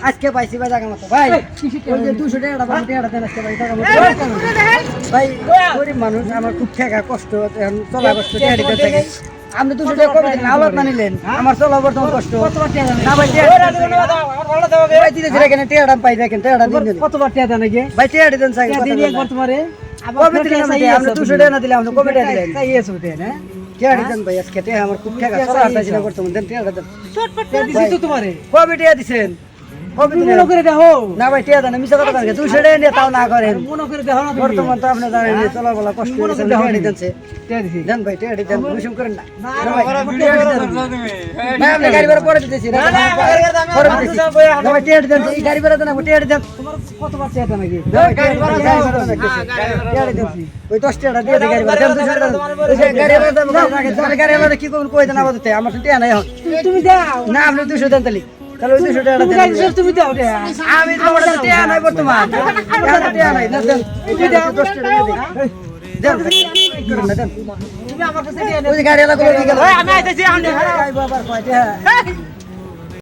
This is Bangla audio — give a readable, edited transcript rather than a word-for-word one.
আজকে পাইছি ভাই জায়গা মতো ভাই ওই যে 200 টাকা দেন আজকে ভাই টাকা মতো ভাই গরিব মানুষ আমার খুব ঠেকা কষ্ট এখন চলা কষ্ট আপনি 200 টাকা কমে দিলেন আলাদ না নিলেন আমার চলা বর্তমান কষ্ট না ভাই ভাই দিতে এখানে টেয়াটা পাই দেখেন টেয়াটা দিন কতবার টাকা দেন নাকি ভাই টেয়াটা দেন সাইকেল দিন একবার তোমারে কবে দিলেন আপনি 200 টাকা না দিলে আপনি কবে টাকা দিলেন তাই এসে উঠে না টেয়াটা দেন ভাই আজকে টেয়া আমার খুব ঠেকা চলা আসছে না বর্তমান দেন টেয়াটা দেন দিছি তো তোমারে কবে টেয়া দিছেন কবে তুমি দিলেন মনে করে দেখো না ভাই টেয়া দেন মিছা কথা বলেন 200 টাকা নিয়ে তাও না করেন মনে করে দেখো না তুমি বর্তমান তো আপনি জানেন যে চলা বলা কষ্ট হচ্ছে টেয়াটা দেনছে টাকা দিছি দেন ভাই টেয়াটা দেন মিশন করেন না না ভাই আপনি গাড়ি ভাড়া পরে দিতেছি না পরে দিতেছি না ভাই টেয়াটা দেন এই গাড়ি ভাড়া দেন টেয়াটা দেন তোমার কতবার টাকা দেন নাকি ওই 10 টাকা দিয়ে গাড়ি ভাড়া দেন 200 টাকা গাড়ি ভাড়া দেন গাড়ি ভাড়া কি করবেন কই দেন আপাতত আমার তো টেয়া নাই এখন তুমি দাও না আপনি 200 দেন তাহলে তাহলে ওই 200 টাকা তুমি দেন দাও তুমি দাও টাকা আমি তোমার কাছে টেয়া নাই বর্তমান টেয়া নাই দেন তুমি দাও 10 টাকা দিয়ে দেন করেন না দেন তুমি আমার কাছে টাকা ওই গাড়ি वाला গুলো দিয়ে গেল আমি আইতেছি আমি গাড়ি বাবার কয়টা